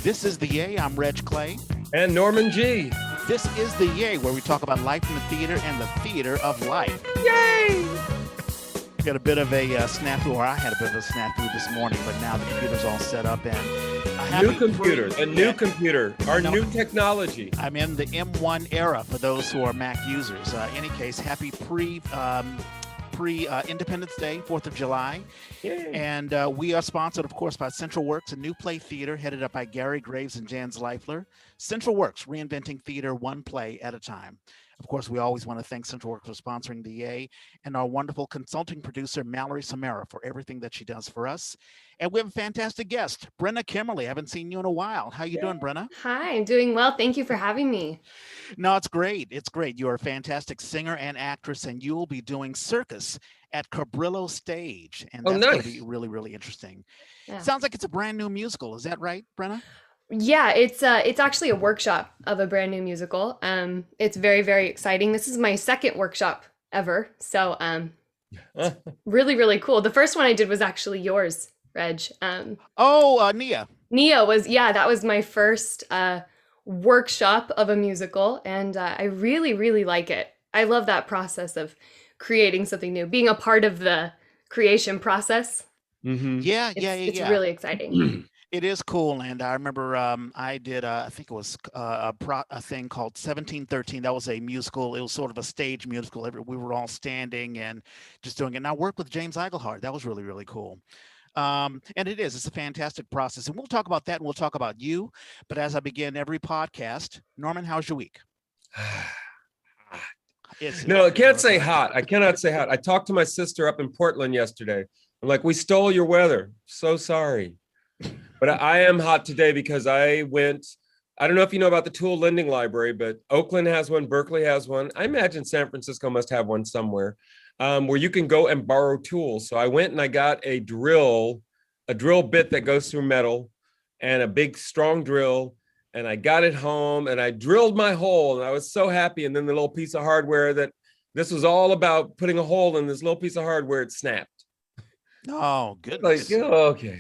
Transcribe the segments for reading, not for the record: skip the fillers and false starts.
This is the Yay. I'm Reg Clay. And Norman G. This is the Yay, where we talk about life in the theater and the theater of life. Yay! Got a bit of a snafu, or I had a bit of a snafu this morning, but now the computer's all set up and new computer, our new technology. I'm in the M1 era for those who are Mac users. Any case, happy Independence Day, 4th of July. Yay. And we are sponsored, of course, by Central Works, a new play theater headed up by Gary Graves and Jan Zleifler. Central Works, reinventing theater one play at a time. Of course, we always want to thank Central Works for sponsoring the Yay, and our wonderful consulting producer, Mallory Samara, for everything that she does for us. And we have a fantastic guest, Brennah Kemmerly. I haven't seen you in a while. How you doing, Brennah? Hi, I'm doing well. Thank you for having me. No, it's great. It's great. You're a fantastic singer and actress, and you'll be doing Circus at Cabrillo Stage. And that's going to be really, really interesting. Yeah. Sounds like it's a brand new musical. Is that right, Brennah? Yeah, it's actually a workshop of a brand new musical. It's very, very exciting. This is my second workshop ever. So really, really cool. The first one I did was actually yours, Reg. Nia. Nia was, that was my first workshop of a musical. And I really, really like it. I love that process of creating something new, being a part of the creation process. Mm-hmm. It's really exciting. It is cool, and I remember I did, I think it was a thing called 1713. That was a musical. It was sort of a stage musical. We were all standing and just doing it. And I worked with James Iglehart. That was really, really cool. And it's a fantastic process. And we'll talk about that, and we'll talk about you. But as I begin every podcast, Norman, how's your week? No, I can't say hot. I cannot say hot. I talked to my sister up in Portland yesterday. I'm like, we stole your weather. So sorry. But I am hot today because I don't know if you know about the Tool Lending Library, but Oakland has one, Berkeley has one. I imagine San Francisco must have one somewhere where you can go and borrow tools. So I went and I got a drill bit that goes through metal and a big strong drill. And I got it home and I drilled my hole and I was so happy. And then the little piece of hardware that this was all about putting a hole in this little piece of hardware, it snapped. Oh, goodness. Like, okay.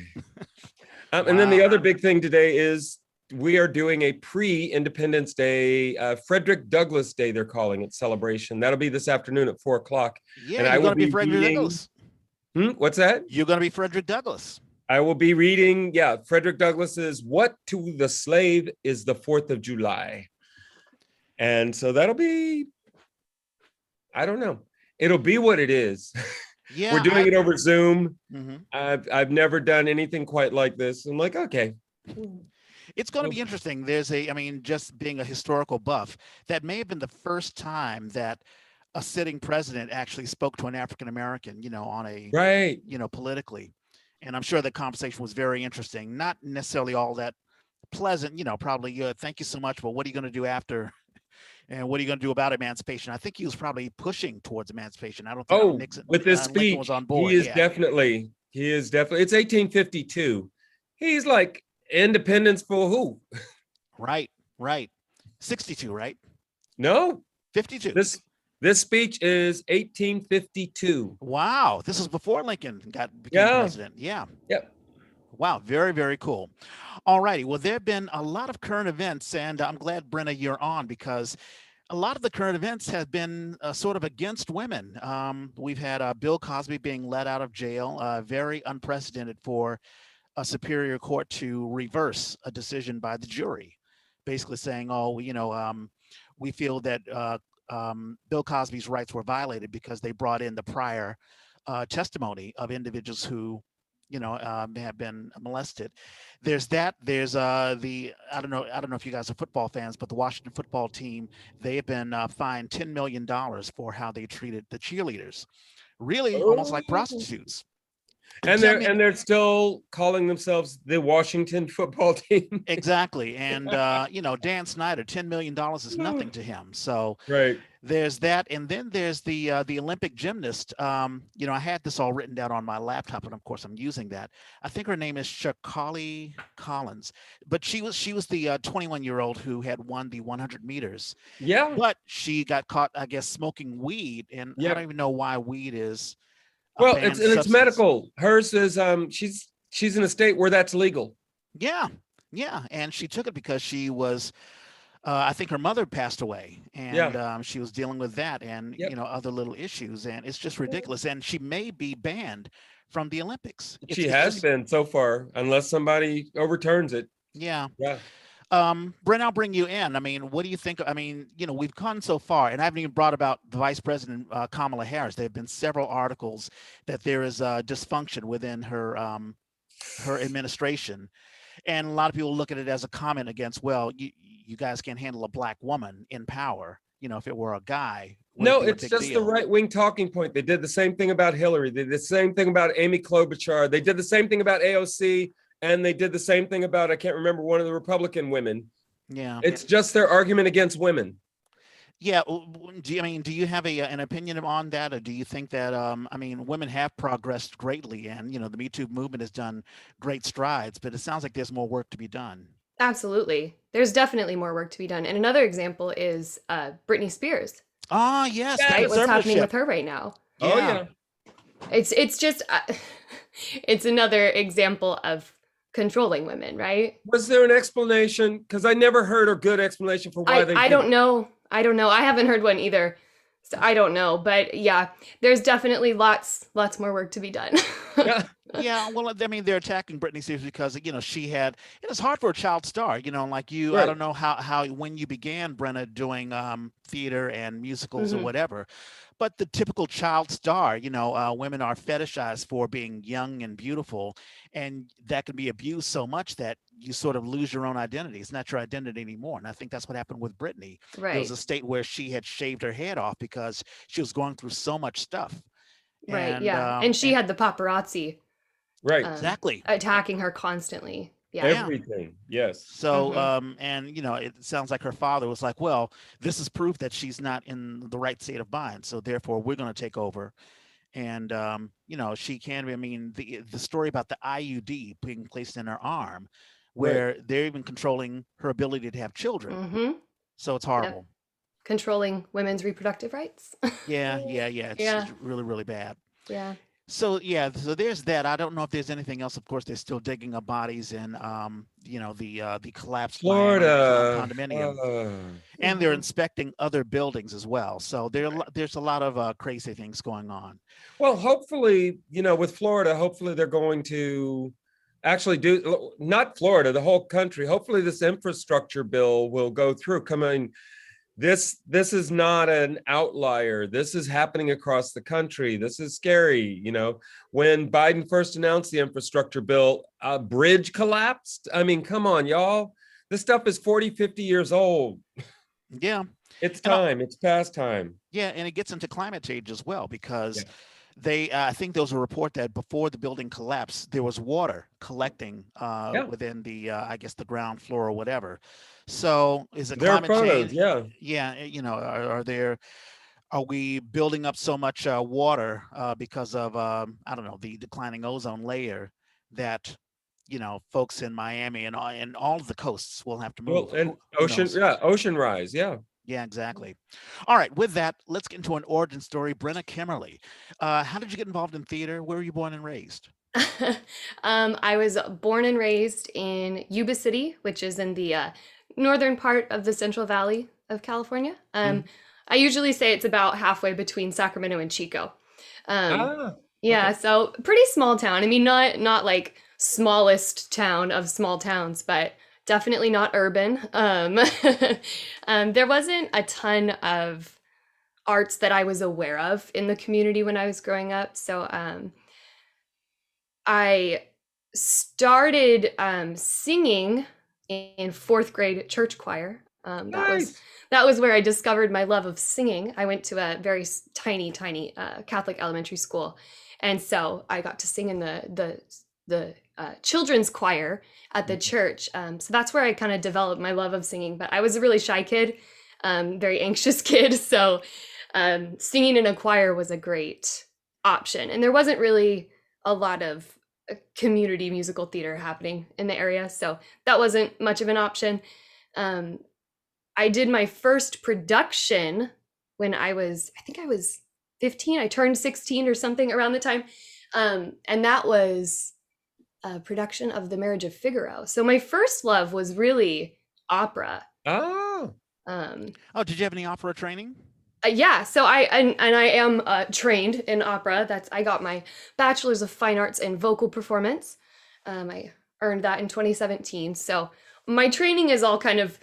And then the other big thing today is we are doing a pre-Independence Day, Frederick Douglass Day, they're calling it, celebration. That'll be this afternoon at 4:00. Yeah, and you're going to be Frederick Douglass. What's that? You're going to be Frederick Douglass. I will be reading, Frederick Douglass's What to the Slave is the 4th of July. And so that'll be, I don't know. It'll be what it is. Yeah, we're doing it over Zoom. Mm-hmm. I've never done anything quite like this. I'm like, okay. It's going to be interesting. Just being a historical buff, that may have been the first time that a sitting president actually spoke to an African American, on a, right, politically. And I'm sure the conversation was very interesting. Not necessarily all that pleasant, probably, thank you so much, but what are you going to do after? And what are you going to do about emancipation? I think he was probably pushing towards emancipation. I don't think Nixon with this speech was on board. He is definitely. It's 1852. He's like, independence for who? Right. 62, right? No. 52. This speech is 1852. Wow. This is before Lincoln became president. Yeah. Yep. Wow, very, very cool. All righty. Well, there have been a lot of current events, and I'm glad, Brennah, you're on, because a lot of the current events have been sort of against women. We've had Bill Cosby being let out of jail, very unprecedented for a superior court to reverse a decision by the jury, basically saying, we feel that Bill Cosby's rights were violated because they brought in the prior testimony of individuals who have been molested. There's that. There's I don't know if you guys are football fans, but the Washington football team, they have been fined $10 million for how they treated the cheerleaders, really almost like prostitutes. And they're still calling themselves the Washington football team. Exactly. And Dan Snyder, $10 million is nothing to him. So right. There's that, and then there's the Olympic gymnast. I had this all written down on my laptop, and of course I'm using that. I think her name is Shakali Collins, but she was the 21-year-old who had won the 100 meters. Yeah. But she got caught, I guess, smoking weed, and I don't even know why weed is. Well, it's medical. Hers is she's in a state where that's legal. Yeah. Yeah, and she took it because she was, I think her mother passed away, and Yeah. she was dealing with that, and Yep. other little issues, and it's just ridiculous. And she may be banned from the Olympics. She It's has just, been so far, unless somebody overturns it. yeah. Yeah. Brent, I'll bring you in. I mean, what do you think? I mean, we've gone so far, and I haven't even brought about the Vice President Kamala Harris. There have been several articles that there is dysfunction within her administration, and a lot of people look at it as a comment against, well, you guys can't handle a black woman in power. If it were a guy, would it No, be a it's big just the deal? right wing talking point. They did the same thing about Hillary. They did the same thing about Amy Klobuchar. They did the same thing about AOC. And they did the same thing about, I can't remember, one of the Republican women. Yeah. It's just their argument against women. Yeah. Do you have an opinion on that, or do you think that women have progressed greatly, and the Me Too movement has done great strides, but it sounds like there's more work to be done. Absolutely. There's definitely more work to be done. And another example is Britney Spears, Ah, yes, the right? Yes. What's happening conservatorship. with her right now? Oh, Yeah. yeah. It's just it's another example of controlling women, right? Was there an explanation? Because I never heard a good explanation for why they I did don't know. I don't know. I haven't heard one either. So I don't know, but yeah, there's definitely lots more work to be done. Yeah. Yeah, well, I mean, they're attacking Britney Spears because she had. It's hard for a child star, like you. I Right. don't know how when you began, Brenna, doing theater and musicals or Mhm. whatever, but the typical child star, women are fetishized for being young and beautiful, and that can be abused so much that you sort of lose your own identity. It's not your identity anymore, and I think that's what happened with Britney. There was Right. a state where she had shaved her head off because she was going through so much stuff, Right. and Yeah. And she had the paparazzi Right. exactly. attacking her constantly. Yeah. Yeah. Everything. Yes. So, Mhm. and it sounds like her father was like, well, this is proof that she's not in the right state of mind. So therefore we're going to take over. And, she can be, I mean, the story about the IUD being placed in her arm, Right. where they're even controlling her ability to have children. Mhm. So it's Yep. horrible. Controlling women's reproductive rights. Yeah. Yeah. Yeah. It's Yeah. really, really bad. Yeah. So yeah, so there's that. I don't know if there's anything else. Of course, they're still digging up bodies in, the collapsed Miami Florida. condominium, and they're Mhm. inspecting other buildings as well. So there's a lot of crazy things going on. Well, hopefully, with Florida, hopefully they're going to actually do, not Florida, the whole country. Hopefully this infrastructure bill will go through. Come on, this is not an outlier. This is happening across the country. This is scary. When Biden first announced the infrastructure bill, a bridge collapsed. I mean, come on, y'all. This stuff is 40, 50 years old. Yeah, It's and time. It's past time. yeah, and it gets into climate change as well Yeah. because I think there was a report that before the building collapsed, there was water collecting Yeah. within the I guess the ground floor or whatever. So is it There are climate photos. change? Yeah. Yeah, are we building up so much water because of I don't know, the declining ozone layer that folks in Miami and all of the coasts will have to Well, move? and Who ocean, knows? yeah, ocean rise. Yeah. Yeah, exactly. All right, with that, let's get into an origin story. Brennah Kemmerly, how did you get involved in theater? Where were you born and raised? I was born and raised in Yuba City, which is in the northern part of the Central Valley of California. Mhm. I usually say it's about halfway between Sacramento and Chico. Um, Ah, yeah, okay. so pretty small town. I mean, not like smallest town of small towns, but definitely not urban. There wasn't a ton of arts that I was aware of in the community when I was growing up. So I started singing in fourth grade church choir. Nice. That was where I discovered my love of singing. I went to a very tiny Catholic elementary school, and so I got to sing in the children's choir at the church. So that's where I kind of developed my love of singing. But I was a really shy kid, very anxious kid, so singing in a choir was a great option. And there wasn't really a lot of community musical theater happening in the area, so that wasn't much of an option. Um, I did my first production when I think I was 15. I turned 16 or something around the time. And that was a production of The Marriage of Figaro. So my first love was really opera. Oh, Oh, did you have any opera training? Yeah, so I am trained in opera. I got my bachelor's of fine arts in vocal performance. I earned that in 2017. So my training is all kind of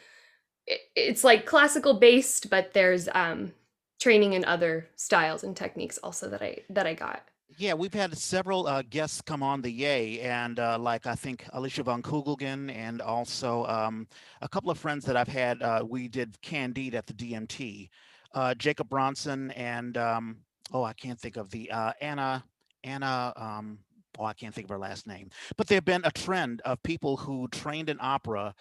it's like classical based, but there's training in other styles and techniques also that I got. Yeah, we've had several guests come on the Yay, and like I think Alicia von Kugelgen, and also a couple of friends that I've had. We did Candide at the DMT. Jacob Bronson and oh, I can't think of the Anna. Oh, I can't think of her last name. But there have been a trend of people who trained in opera,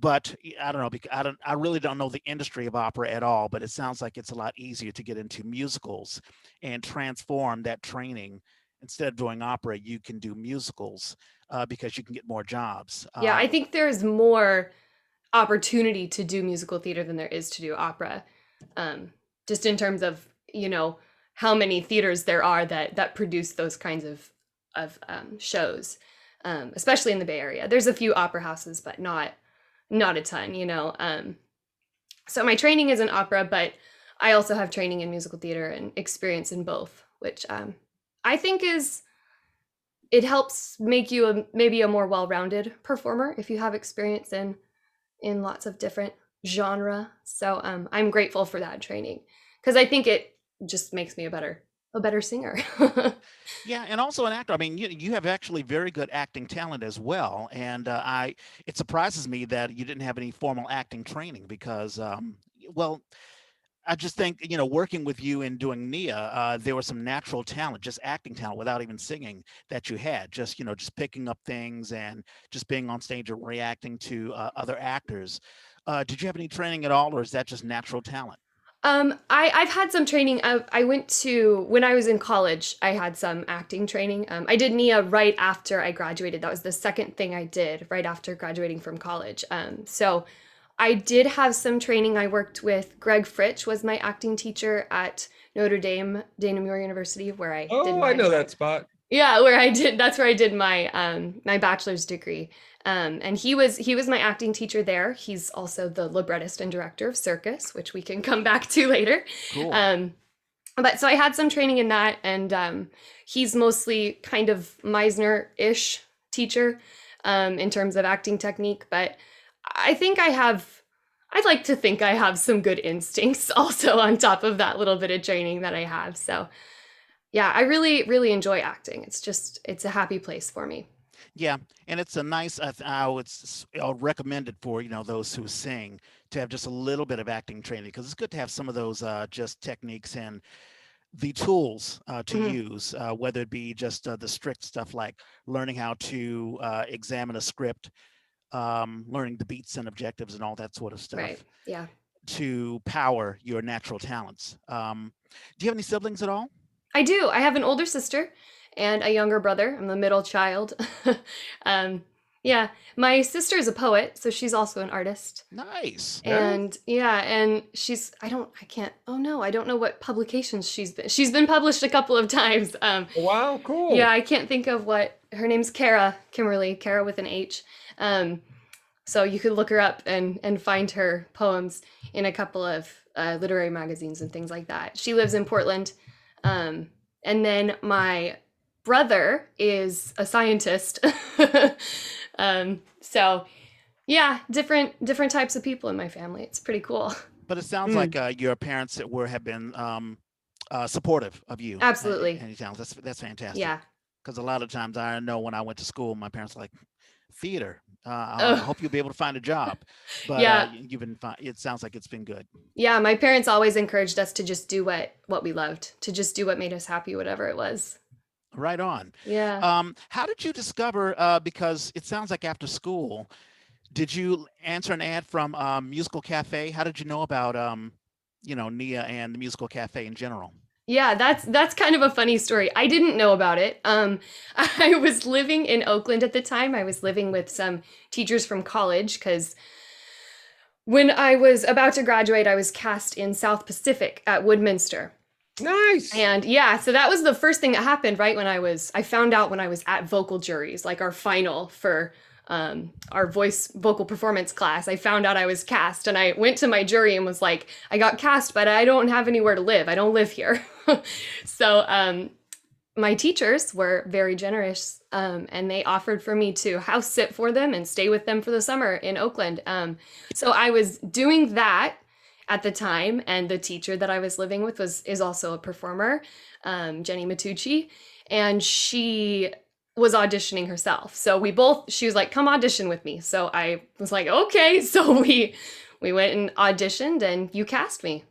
but I don't know. I really don't know the industry of opera at all. But it sounds like it's a lot easier to get into musicals and transform that training. Instead of doing opera, you can do musicals because you can get more jobs. Yeah, I think there's more opportunity to do musical theater than there is to do opera. Just in terms of, how many theaters there are that produce those kinds of shows, especially in the Bay Area. There's a few opera houses, but not a ton. So my training is in opera, but I also have training in musical theater and experience in both, which I think it helps make you maybe a more well-rounded performer if you have experience in lots of different genre. So I'm grateful for that training because I think it just makes me a better singer. Yeah, and also an actor. I mean, you have actually very good acting talent as well, and it surprises me that you didn't have any formal acting training because, well, I just think working with you and doing Nia, there was some natural talent, just acting talent, without even singing that you had. Just picking up things and just being on stage and reacting to other actors. Did you have any training at all, or is that just natural talent? I've had some training. I went to when I was in college. I had some acting training. I did Nia right after I graduated. That was the second thing I did right after graduating from college. So I did have some training. I worked with Greg Fritsch, was my acting teacher at Notre Dame, Dana Muir University, where I did oh, I know that spot. yeah, that's where I did my bachelor's degree. And he was my acting teacher there. He's also the librettist and director of Circus, which we can come back to later. Cool. But so I had some training in that, and he's mostly kind of Meisner-ish teacher in terms of acting technique. But I'd like to think I have some good instincts also on top of that little bit of training that I have. So yeah, I really, really enjoy acting. It's a happy place for me. Yeah, and it's a nice. I'll recommend it for those who sing to have just a little bit of acting training because it's good to have some of those just techniques and the tools to Mhm. use, whether it be just the strict stuff like learning how to examine a script, learning the beats and objectives and all that sort of Right. stuff Yeah. to power your natural talents. Do you have any siblings at all? I do. I have an older sister and a younger brother. I'm the middle child. um, yeah, my sister is a poet, so she's also an artist. Nice. Yeah. And yeah, and oh no, I don't know what publications she's been published a couple of times. Wow, cool. Yeah, I can't think of what her name's Kara Kimmerly, Kara with an H. Um, so you could look her up and find her poems in a couple of literary magazines and things like that. She lives in Portland. And then my brother is a scientist. So yeah, different types of people in my family. It's pretty cool. But it sounds like your parents have been supportive of you Absolutely. and your talents. That's fantastic. Yeah. Because a lot of times I know when I went to school, my parents were like, theater. I Oh, hope you'll be able to find a job. But yeah. you've been fine. It sounds like it's been good. Yeah, my parents always encouraged us to just do what we loved, to just do what made us happy, whatever it was. Right on. Yeah. How did you discover? Because it sounds like after school, did you answer an ad from Musical Cafe? How did you know about Nia and the Musical Cafe in general? Yeah, that's kind of a funny story. I didn't know about it. I was living in Oakland at the time. I was living with some teachers from college because when I was about to graduate, I was cast in South Pacific at Woodminster. Nice. And yeah, so that was the first thing that happened right when I found out when I was at vocal juries, like our final for our vocal performance class. I found out I was cast and I went to my jury and was like, I got cast, but I don't have anywhere to live. I don't live here. So my teachers were very generous and they offered for me to house sit for them and stay with them for the summer in Oakland. So I was doing that at the time, and the teacher that I was living with is also a performer, Jenny Matucci, and she was auditioning herself. So she was like, come audition with me. So I was like, okay. So we went and auditioned and you cast me.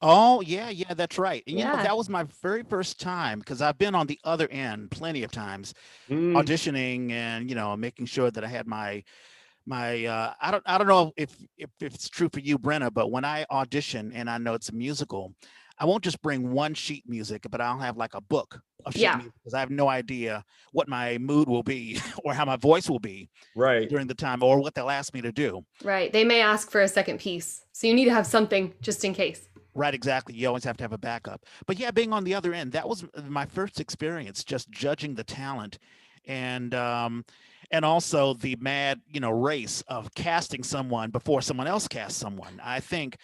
Oh, yeah, that's right. And Yeah. that was my very first time because I've been on the other end plenty of times Mm, auditioning and, making sure that I had I don't know if it's true for you, Brenna, but when I audition and I know it's a musical, I won't just bring one sheet music, but I'll have like a book of sheet Yeah. music because I have no idea what my mood will be or how my voice will be right. during the time or what they'll ask me to do. Right. They may ask for a second piece. So you need to have something just in case. Right, exactly. You always have to have a backup. But yeah, being on the other end, that was my first experience, just judging the talent and also the mad, race of casting someone before someone else casts someone. I think,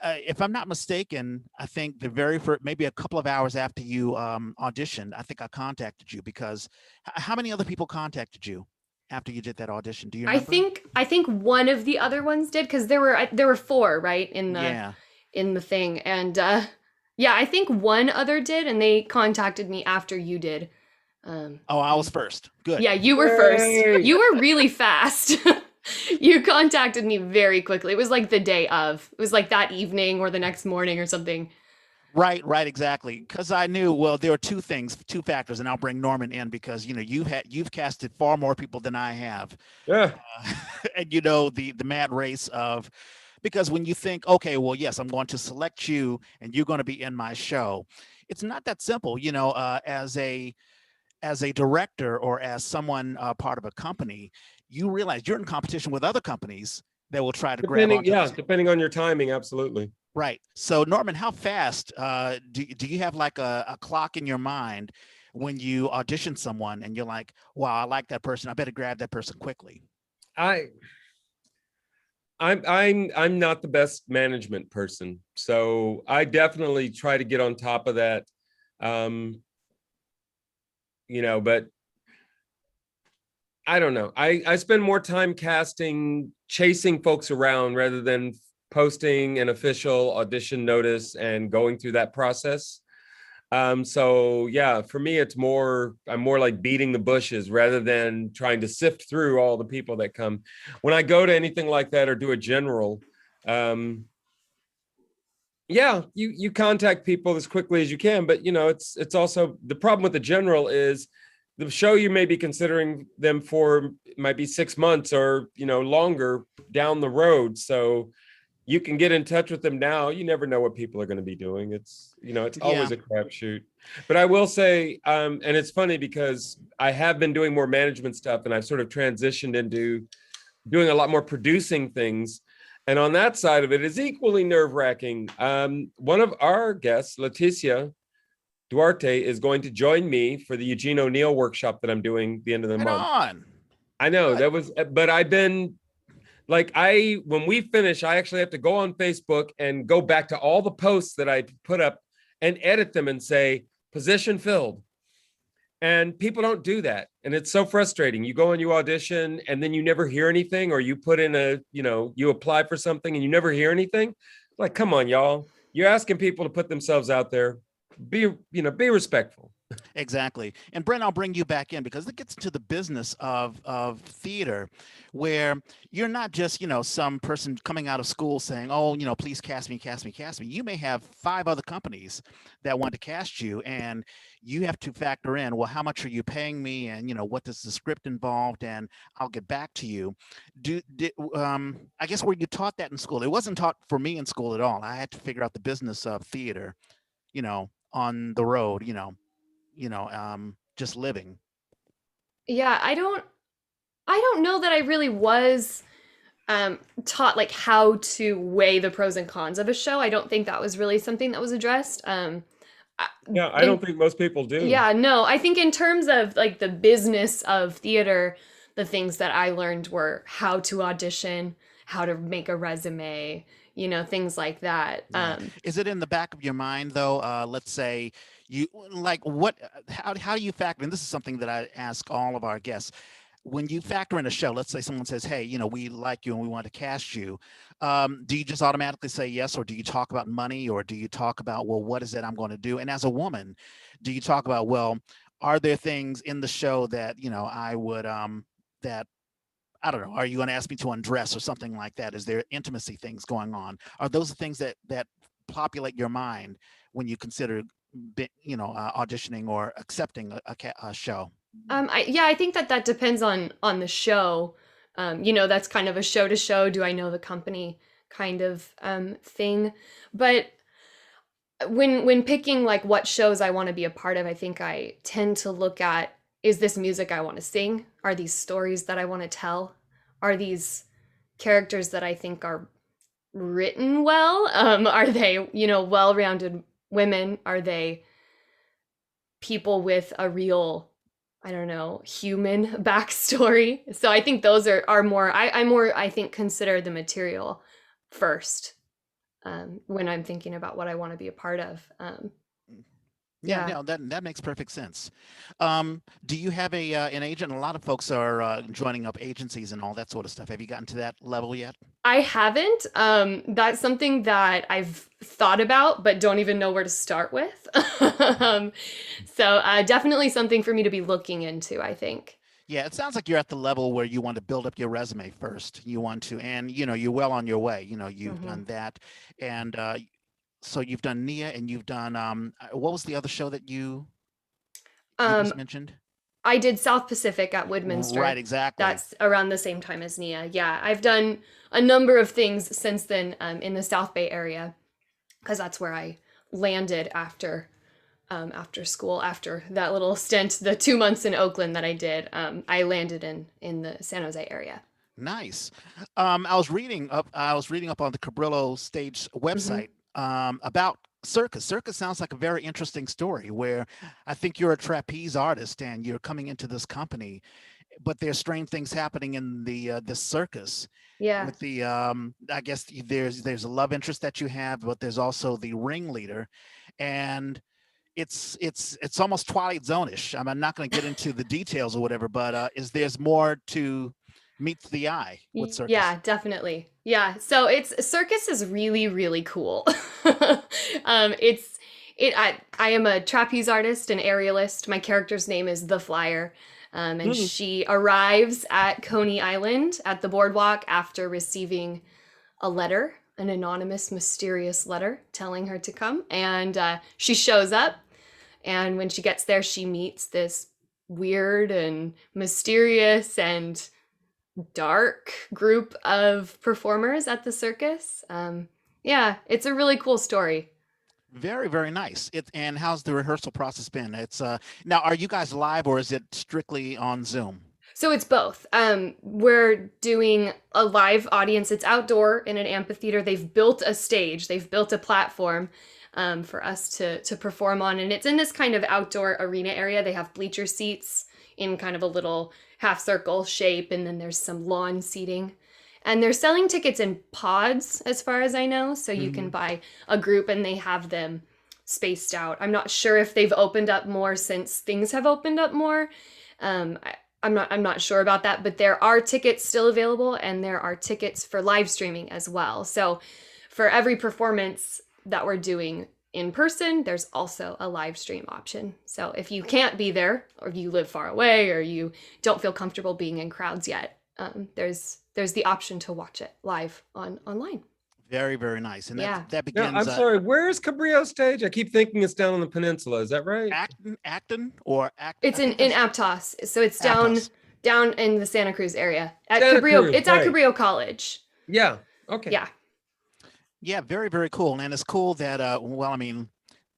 if I'm not mistaken, I think the very first, maybe a couple of hours after you auditioned, I think I contacted you because how many other people contacted you after you did that audition? Do you remember? I think one of the other ones did because there were four, right, Yeah. in the thing. And yeah, I think one other did and they contacted me after you did. Oh, I was first. Good. Yeah, you were first. You were really fast. You contacted me very quickly. It was like the day of. It was like that evening or the next morning or something. Right, exactly. Because I knew, well, there are two factors, and I'll bring Norman in because you've casted far more people than I have, Yeah. and the mad race of because when you think, okay, well, yes, I'm going to select you, and you're going to be in my show, it's not that simple, as a director or as someone part of a company, you realize you're in competition with other companies that will try to grab onto this. Depending on your timing, absolutely. Right. So Norman, how fast do you have like a clock in your mind when you audition someone and you're like, wow, I like that person. I better grab that person quickly. I I'm not the best management person, so I definitely try to get on top of that. Um, but I don't know. I spend more time chasing folks around rather than posting an official audition notice and going through that process. So yeah, for me, I'm more like beating the bushes rather than trying to sift through all the people that come. When I go to anything like that or do a general, yeah, you contact people as quickly as you can, but it's also the problem with the general is the show you may be considering them for might be 6 months or longer down the road. So you can get in touch with them now. You never know what people are going to be doing. It's always a crapshoot. But I will say, and it's funny because I have been doing more management stuff, and I've sort of transitioned into doing a lot more producing things. And on that side of it is equally nerve-wracking. One of our guests, Leticia Duarte, is going to join me for the Eugene O'Neill workshop that I'm doing the end of the month. On. I know but I've been like, when we finish, I actually have to go on Facebook and go back to all the posts that I put up and edit them and say, position filled. And people don't do that. And it's so frustrating. You go and you audition and then you never hear anything, or you put in you apply for something and you never hear anything. Like, come on, y'all. You're asking people to put themselves out there. Be respectful. Exactly. And Brent, I'll bring you back in because it gets to the business of theater where you're not just, some person coming out of school saying, oh, please cast me. You may have 5 other companies that want to cast you, and you have to factor in, well, how much are you paying me? And, what does the script involved? And I'll get back to you. I guess were you taught that in school? It wasn't taught for me in school at all. I had to figure out the business of theater, on the road, just living. Yeah, I don't know that I really was taught like how to weigh the pros and cons of a show. I don't think that was really something that was addressed. Yeah, I In don't think most people do. Yeah, no, I think in terms of like the business of theater, the things that I learned were how to audition, how to make a resume, things like that. Yeah. Is it in the back of your mind though? Let's say you like what, how do you factor, and this is something that I ask all of our guests. When you factor in a show, let's say someone says, hey, we like you and we want to cast you. Do you just automatically say yes, or do you talk about money, or do you talk about, well, what is it I'm going to do? And as a woman, do you talk about, well, are there things in the show that, I would, that I don't know. Are you going to ask me to undress or something like that? Is there intimacy things going on? Are those the things that populate your mind when you consider, auditioning or accepting a show? I think that depends on the show. That's kind of a show to show. Do I know the company kind of thing? But when picking like what shows I want to be a part of, I think I tend to look at, is this music I want to sing? Are these stories that I want to tell? Are these characters that I think are written well? Are they, well-rounded women? Are they people with a real, I don't know, human backstory? So I think those are more, I more, I think, consider the material first, when I'm thinking about what I want to be a part of. Yeah, Yeah. no, that makes perfect sense. Do you have an agent? A lot of folks are joining up agencies and all that sort of stuff. Have you gotten to that level yet? I haven't. That's something that I've thought about, but don't even know where to start with. um, so definitely something for me to be looking into, I think. Yeah, it sounds like you're at the level where you want to build up your resume first. You want to, and you're well on your way. You've Hmm. done that, and so you've done Nia, and you've done what was the other show that you Um, just mentioned? I did South Pacific at Right, Woodminster. exactly. That's around the same time as Nia. Yeah, I've done a number of things since then, in the South Bay area, because that's where I landed after school, after that little stint, the 2 months in Oakland that I did. I landed in the San Jose area. Nice. I was reading up on the Cabrillo Stage Hmm. website about Circus. Circus sounds like a very interesting story where I think you're a trapeze artist and you're coming into this company, but there's strange things happening in the circus Yeah. with the I guess there's a love interest that you have, but there's also the ringleader, and it's almost Twilight Zone-ish. I'm not going to get into the details or whatever, but is there's more to meets the eye with Circus. Yeah, definitely. Yeah. So it's Circus is really, really cool. It's it I am a trapeze artist and aerialist. My character's name is the Flyer. And Hmm. she arrives at Coney Island at the boardwalk after receiving a letter, an anonymous, mysterious letter telling her to come. And she shows up. And when she gets there, she meets this weird and mysterious and dark group of performers at the circus. Yeah, it's a really cool story. Very, very nice. And how's the rehearsal process been? It's now, are you guys live or is it strictly on Zoom? So it's both. We're doing a live audience. It's outdoor in an amphitheater. They've built a stage. They've built a platform for us to perform on, and it's in this kind of outdoor arena area. They have bleacher seats in kind of a little half circle shape, and then there's some lawn seating. And they're selling tickets in pods, as far as I know. So you can Hmm. buy a group, and they have them spaced out. I'm not sure if they've opened up more since things have opened up more. I'm not sure about that, but there are tickets still available, and there are tickets for live streaming as well. So for every performance that we're doing in person, there's also a live stream option. So if you can't be there, or if you live far away, or you don't feel comfortable being in crowds yet, there's the option to watch it live online. Very, very nice. And Yeah. that Yeah, begins I'm sorry. Where's Cabrillo Stage? I keep thinking it's down on the peninsula. Is that right? Acton or Act. It's I in think in that's Aptos, so it's down Aptos. down in the Santa Cruz area at Santa Cabrillo. Cruz, It's at right? Cabrillo College. Yeah. Okay. Yeah. Yeah, very, very cool. And it's cool that well, I mean,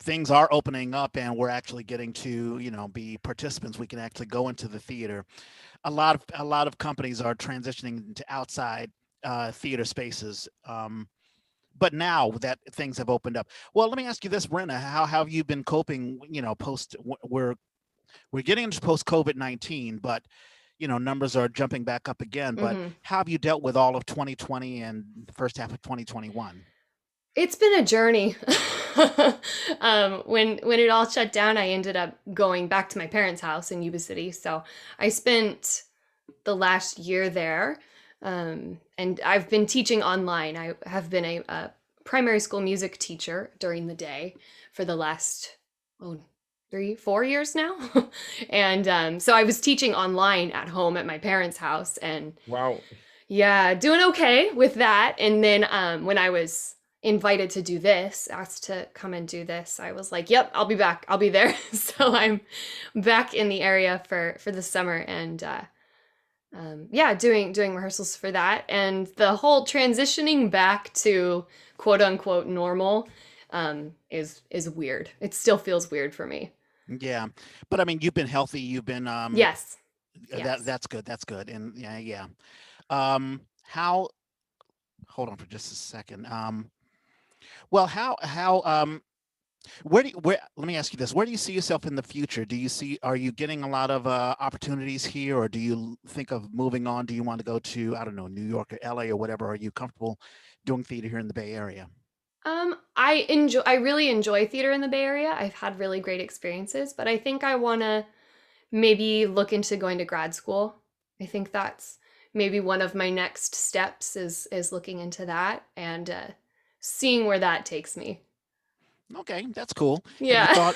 things are opening up and we're actually getting to, be participants. We can actually go into the theater. A lot of companies are transitioning to outside theater spaces. But now that things have opened up, well, let me ask you this, Brennah, how have you been coping? We're getting into post COVID-19, but numbers are jumping back up again. But Hmm. how have you dealt with all of 2020 and the first half of 2021? It's been a journey. When it all shut down, I ended up going back to my parents' house in Yuba City. So I spent the last year there, and I've been teaching online. I have been a primary school music teacher during the day for the last 3, 4 years now. And so I was teaching online at home at my parents' house, and Wow. yeah, doing okay with that. And then when I was invited to do this, asked to come and do this, I was like, "Yep, I'll be back. I'll be there." So I'm back in the area for the summer, and yeah, doing rehearsals for that, and the whole transitioning back to quote unquote normal is weird. It still feels weird for me. Yeah, but I mean, you've been healthy. You've been Yes. Yes. that's good. That's good. And yeah. How? Hold on for just a second. Well, how where let me ask you this, where do you see yourself in the future? Are you getting a lot of opportunities here, or do you think of moving on? Do you want to go to, I don't know, New York or LA or whatever? Are you comfortable doing theater here in the Bay Area? I really enjoy theater in the Bay Area. I've had really great experiences, but I think I want to maybe look into going to grad school. I think that's maybe one of my next steps is looking into that, and seeing where that takes me. Okay, that's cool. Have you Yeah. thought,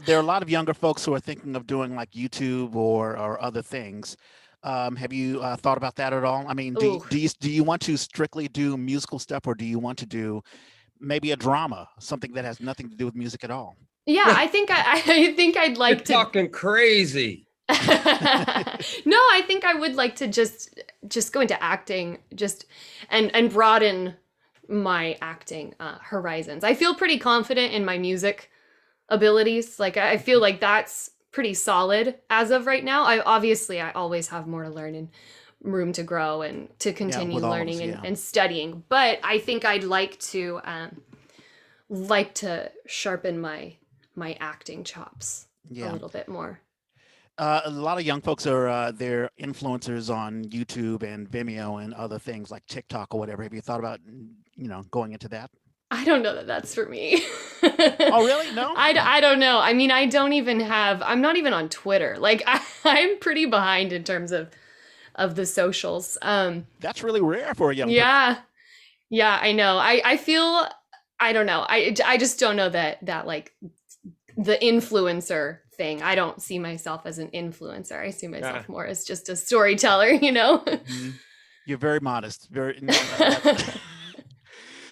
there are a lot of younger folks who are thinking of doing like YouTube or other things. Have you thought about that at all? I mean, Ooh. do you want to strictly do musical stuff, or do you want to do maybe a drama, something that has nothing to do with music at all? Yeah, I think I think I'd You're like to. talking crazy. No, I think I would like to just go into acting, just and broaden my acting horizons. I feel pretty confident in my music abilities. Like I feel like that's pretty solid as of right now. I always have more to learn and room to grow and to Yeah, continue with all of us, learning yeah. and studying. But I think I'd like to sharpen my acting chops a Yeah. little bit more. A lot of young folks are they're influencers on YouTube and Vimeo and other things like TikTok or whatever. Have you thought about going into that? I don't know that that's for me. Oh, really? No? I don't know. I mean, I'm not even on Twitter. Like I'm pretty behind in terms of the socials. That's really rare for a young person. Yeah. Yeah, I know. I feel, I don't know. I just don't know that like the influencer thing. I don't see myself as an influencer. I see Yeah. myself more as just a storyteller, you know? Mhm. You're very modest. Very.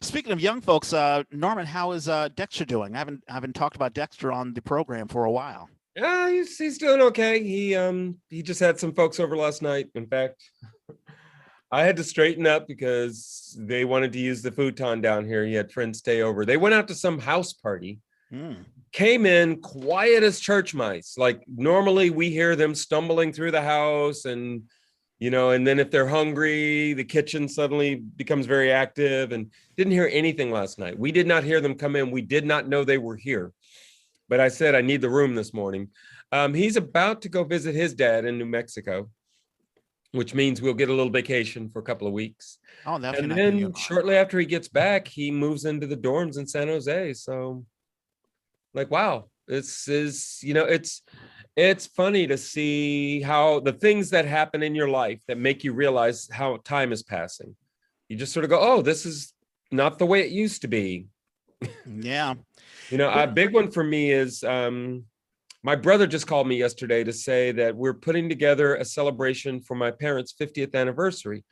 Speaking of young folks, Norman, how is Dexter doing? I haven't talked about Dexter on the program for a while. Yeah, he's doing okay. He just had some folks over last night. In fact, I had to straighten up because they wanted to use the futon down here. He had friends stay over. They went out to some house party, Mm. came in quiet as church mice. Like normally we hear them stumbling through the house and then if they're hungry, the kitchen suddenly becomes very active, and didn't hear anything last night. We did not hear them come in. We did not know they were here. But I said, I need the room this morning. He's about to go visit his dad in New Mexico, which means we'll get a little vacation for a couple of weeks. Oh, that's And nice to hear. then shortly after he gets back, he moves into the dorms in San Jose. So like, wow, this is, it's funny to see how the things that happen in your life that make you realize how time is passing. You just sort of go, oh, this is not the way it used to be. Yeah. A big one for me is my brother just called me yesterday to say that we're putting together a celebration for my parents' 50th anniversary.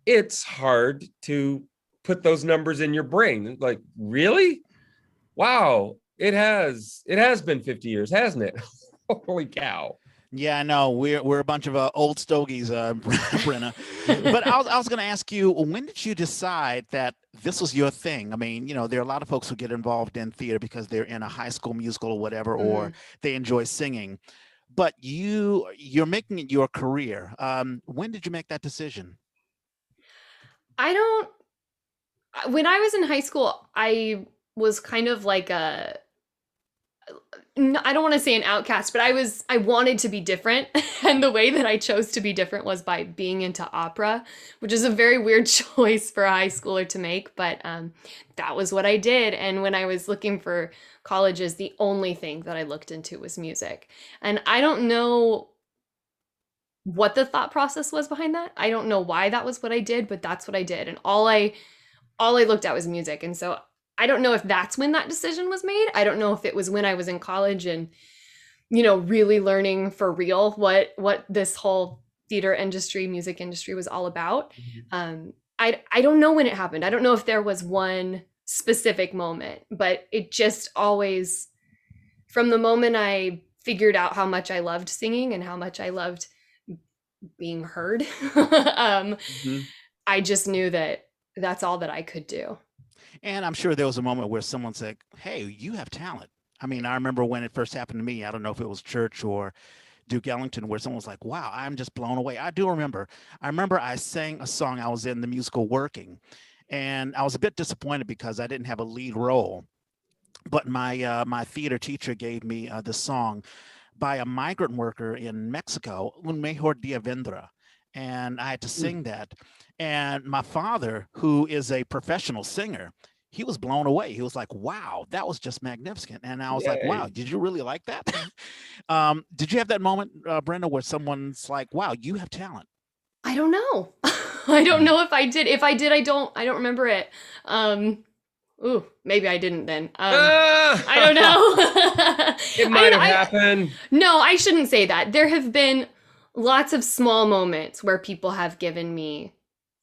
It's hard to put those numbers in your brain. Like, really? Wow. It has been 50 years, hasn't it? Holy cow. Yeah, I know. We're a bunch of old stogies, Brennah. But I was going to ask you, when did you decide that this was your thing? I mean, there are a lot of folks who get involved in theater because they're in a high school musical or whatever, or they enjoy singing. But you're making it your career. When did you make that decision? I don't. When I was in high school, I was kind of like a. I don't want to say an outcast, but I wanted to be different, and the way that I chose to be different was by being into opera, which is a very weird choice for a high schooler to make, but that was what I did. And when I was looking for colleges, the only thing that I looked into was music. And I don't know what the thought process was behind that. I don't know why that was what I did, but that's what I did. And all I looked at was music. And so I don't know if that's when that decision was made. I don't know if it was when I was in college and, really learning for real what this whole theater industry, music industry was all about. I don't know when it happened. I don't know if there was one specific moment, but it just always, from the moment I figured out how much I loved singing and how much I loved being heard, I just knew that that's all that I could do. And I'm sure there was a moment where someone said, "Hey, you have talent." I mean, I remember when it first happened to me. I don't know if it was church or Duke Ellington, where someone was like, "Wow, I'm just blown away." I do remember. I remember I sang a song. I was in the musical Working, and I was a bit disappointed because I didn't have a lead role. But my theater teacher gave me this song by a migrant worker in Mexico, Un Mejor Dia Vendrá. And I had to sing that. And my father, who is a professional singer, he was blown away. He was like, "Wow, that was just magnificent." And I was like, "Wow, Yay. did you really like that?" Did you have that moment, Brenda, where someone's like, "Wow, you have talent"? I don't know. I don't know if I did. If I did, I don't remember it. Maybe I didn't then. I don't know. It might have happened. No, I shouldn't say that. There have been lots of small moments where people have given me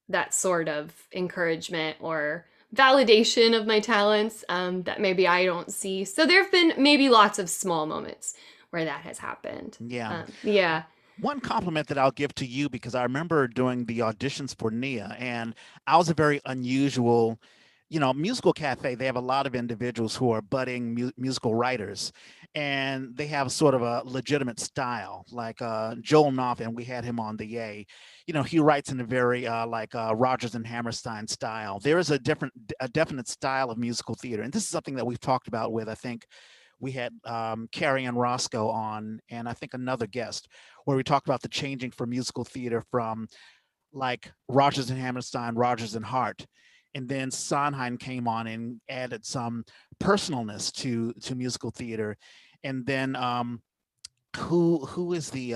that sort of encouragement or validation of my talents that maybe I don't see. So there have been maybe lots of small moments where that has happened. Yeah. Yeah. One compliment that I'll give to you, because I remember doing the auditions for Nia, and I was a very unusual, musical cafe. They have a lot of individuals who are budding musical writers, and they have sort of a legitimate style. Like Joel Knopf, and we had him on the A. He writes in a very Rodgers and Hammerstein style. There is a definite style of musical theater, and this is something that we've talked about with, I think, we had Carrie Ann Roscoe on, and I think another guest, where we talked about the changing for musical theater from like Rodgers and Hammerstein, Rodgers and Hart, and then Sondheim came on and added some personalness to musical theater, and then who is the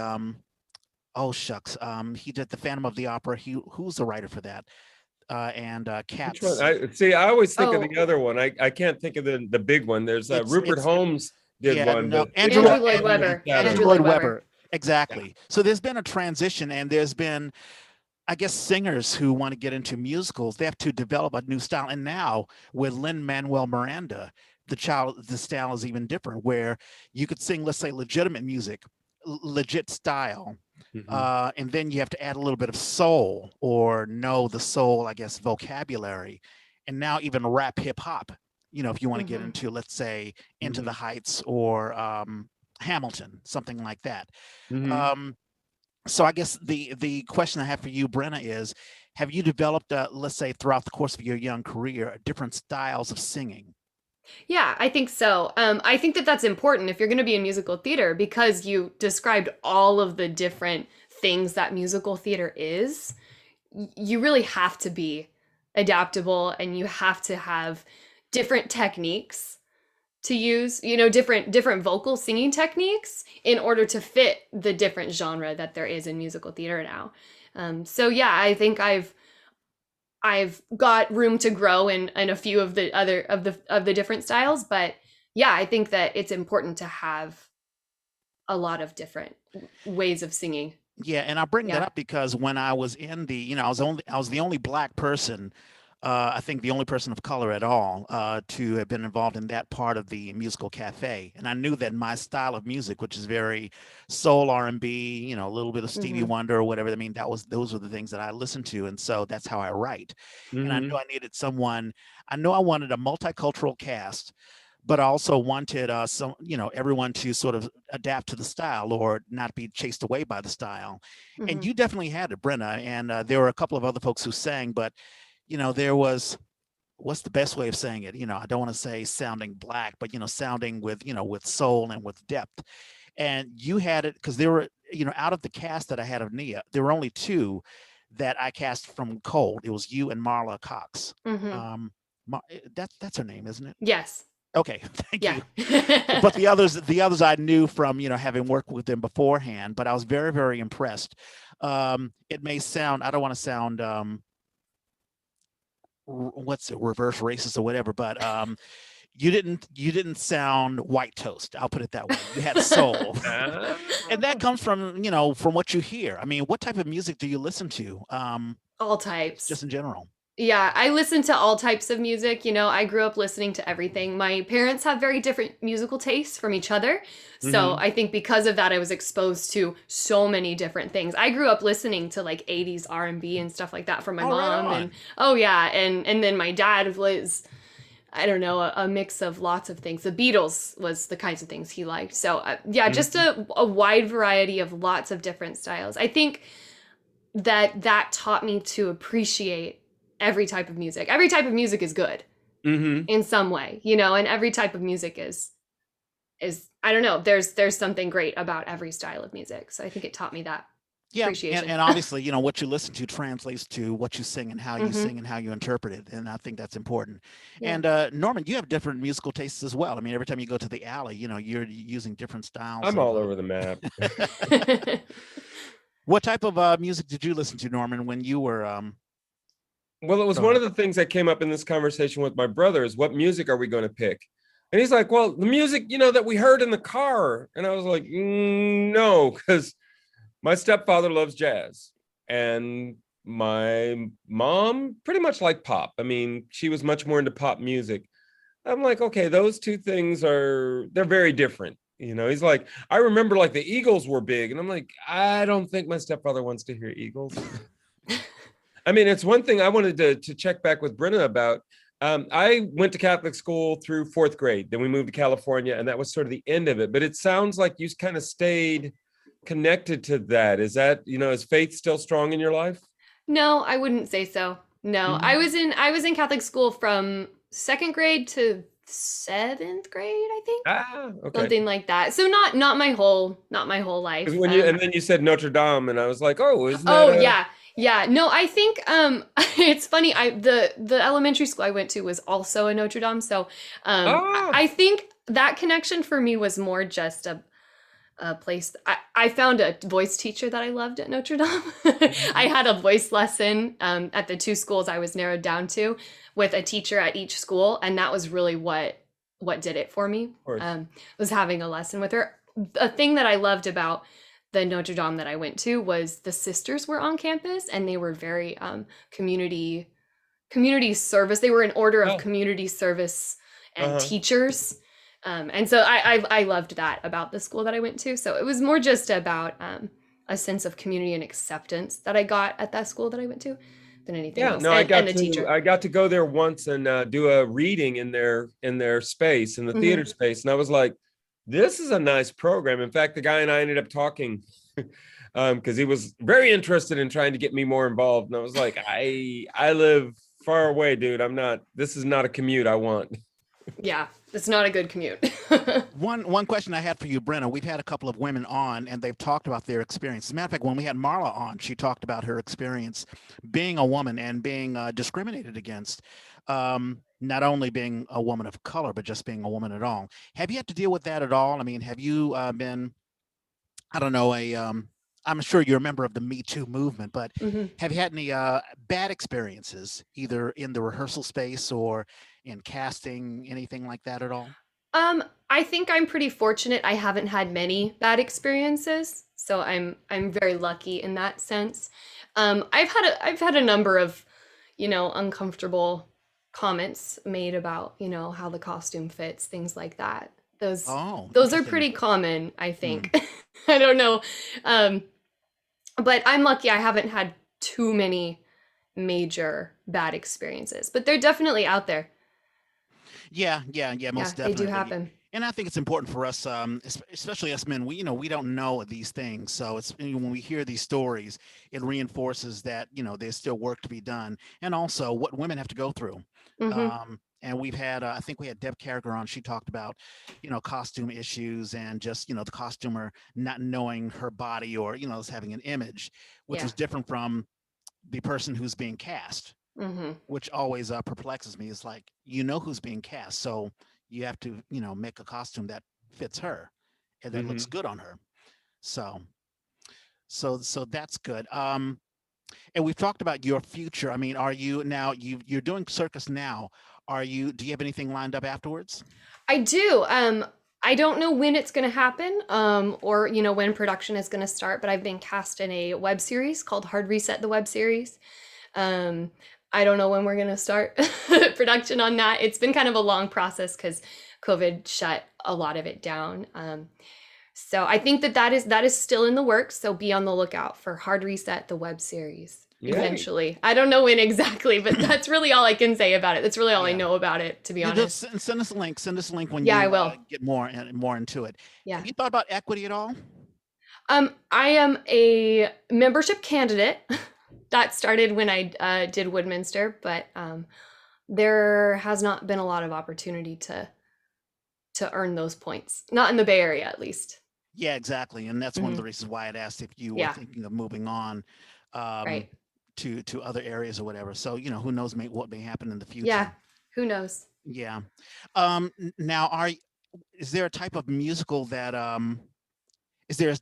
oh shucks, he did the Phantom of the Opera. Who's the writer for that? And Which one? Cats. I always think of Oh. the other one. I can't think of the big one. There's Rupert It's Holmes did yeah, one, no, but Andrew Lloyd Webber. Andrew Lloyd Lloyd Webber. Webber. Exactly. So there's been a transition, and there's been, I guess, singers who want to get into musicals. They have to develop a new style. And now with Lin-Manuel Miranda, the style is even different, where you could sing, let's say, legitimate music, legit style, and then you have to add a little bit of soul, or know the soul, I guess, vocabulary, and now even rap hip hop. If you want to get into, let's say, Into the Heights or Hamilton, something like that. So I guess the question I have for you, Brennah, is: have you developed, let's say, throughout the course of your young career, different styles of singing? Yeah, I think so. I think that that's important if you're going to be in musical theater, because you described all of the different things that musical theater is. You really have to be adaptable, and you have to have different techniques to use, different vocal singing techniques in order to fit the different genre that there is in musical theater now. So yeah, I think I've got room to grow in a few of the other of the different styles, but yeah, I think that it's important to have a lot of different ways of singing. Yeah, and I bring that Yeah. up because when I was in I was the only Black person, I think the only person of color at all, to have been involved in that part of the musical cafe. And I knew that my style of music, which is very soul R&B, a little bit of Stevie Mm-hmm. Wonder or whatever. I mean, those were the things that I listened to, and so that's how I write. And I knew I needed someone. I know I wanted a multicultural cast, but I also wanted everyone to sort of adapt to the style or not be chased away by the style. And Mm-hmm. you definitely had it, Brennah, and there were a couple of other folks who sang, but there was, what's the best way of saying it? I don't want to say sounding black, but sounding with soul and with depth. And you had it because there were, out of the cast that I had of Nia, there were only two that I cast from cold. It was you and Marla Cox. Hmm. That's her name, isn't it? Yes. Okay, thank Yeah. you. But the others I knew from having worked with them beforehand. But I was very, very impressed. It may sound, I don't want to sound what's it, reverse racist or whatever, but you didn't sound white toast. I'll put it that way. You had soul, Ah. and that comes from what you hear. I mean, what type of music do you listen to? All types. Just in general. Yeah, I listen to all types of music. I grew up listening to everything. My parents have very different musical tastes from each other. So I think because of that, I was exposed to so many different things. I grew up listening to like 80s R&B and stuff like that from my Oh, right mom. on. And oh yeah, and then my dad was, I don't know, a mix of lots of things. The Beatles was the kinds of things he liked. So yeah, just a wide variety of lots of different styles. I think that taught me to appreciate every type of music. Every type of music is good in some way, and every type of music is I don't know, there's something great about every style of music. So I think it taught me that Yeah, appreciation. and obviously, what you listen to translates to what you sing and how you Mhm. sing and how you interpret it, and I think that's important. Yeah. And Norman, you have different musical tastes as well. I mean, every time you go to the alley, you're using different styles. I'm all over the map. What type of music did you listen to, Norman, when you were? Well, it was Go one ahead. of the things that came up in this conversation with my brother is what music are we going to pick? And he's like, well, the music, that we heard in the car. And I was like, no, because my stepfather loves jazz and my mom pretty much liked pop. I mean, she was much more into pop music. I'm like, okay, those two things they're very different. He's like, I remember like the Eagles were big. And I'm like, I don't think my stepfather wants to hear Eagles. I mean, it's one thing I wanted to check back with Brennah about. I went to Catholic school through fourth grade. Then we moved to California, and that was sort of the end of it. But it sounds like you kind of stayed connected to that. Is that, is faith still strong in your life? No, I wouldn't say so. No, I was in Catholic school from second grade to seventh grade, I think. Okay. Something like that. So not my whole life. 'Cause and then you said Notre Dame, and I was like, oh, isn't that? Oh yeah. Yeah. No, I think it's funny. The elementary school I went to was also a Notre Dame. So I think that connection for me was more just a place. I found a voice teacher that I loved at Notre Dame. I had a voice lesson at the two schools I was narrowed down to with a teacher at each school, and that was really what did it for me. Was having a lesson with her. A thing that I loved about the Notre Dame that I went to was the sisters were on campus, and they were very community service. They were an order of community service and teachers. And so I loved that about the school that I went to. So it was more just about a sense of community and acceptance that I got at that school that I went to than anything else. No, and the teacher. I got to go there once and do a reading in their space, in the theater space. And I was like, this is a nice program. In fact, the guy and I ended up talking because he was very interested in trying to get me more involved. And I was like, I live far away, dude. This is not a commute I want. Yeah, it's not a good commute. One question I had for you, Brennah, we've had a couple of women on and they've talked about their experience. As a matter of fact, when we had Marla on, she talked about her experience being a woman and being discriminated against. Not only being a woman of color, but just being a woman at all. Have you had to deal with that at all? I mean, have you been, I don't know, I'm sure you're a member of the Me Too movement, but have you had any bad experiences, either in the rehearsal space or in casting, anything like that at all? I think I'm pretty fortunate. I haven't had many bad experiences, so I'm very lucky in that sense. I've had a number of, uncomfortable comments made about, how the costume fits, things like that. Those are pretty common, I think. I don't know. But I'm lucky I haven't had too many major bad experiences, but they're definitely out there. Yeah, most definitely. They do happen. And I think it's important for us, especially us men. We don't know these things, so it's when we hear these stories, it reinforces that there's still work to be done, and also what women have to go through. Hmm. And we've had, I think we had Deb Carragher on. She talked about, costume issues and just the costumer not knowing her body or is having an image, which Yeah. was different from the person who's being cast, Hmm. which always perplexes me. Is like who's being cast, so you have to make a costume that fits her and that looks Hmm. good on her. So so that's good. And we've talked about your future. I mean, are you now you're doing circus now? Do you have anything lined up afterwards? I do. I don't know when it's going to happen, or when production is going to start. But I've been cast in a web series called Hard Reset, the web series. Um, I don't know when we're going to start production on that. It's been kind of a long process because COVID shut a lot of it down. So I think that is still in the works. So be on the lookout for Hard Reset, the web series. Yay. Eventually, I don't know when exactly, but that's really all I can say about it. That's really all I Yeah. know about it, to be You honest. just send us a link. Send us a link when Yeah, I you will. get more into it. Yeah. Have you thought about equity at all? I am a membership candidate. That started when I did Woodminster, but there has not been a lot of opportunity to earn those points. Not in the Bay Area, at least. Yeah, exactly. And that's one of Hmm. the reasons why I'd asked if you were Yeah. thinking of moving on Right. to other areas or whatever. So, who knows what may happen in the future. Yeah. Who knows? Yeah. Now is there a type of musical that is there a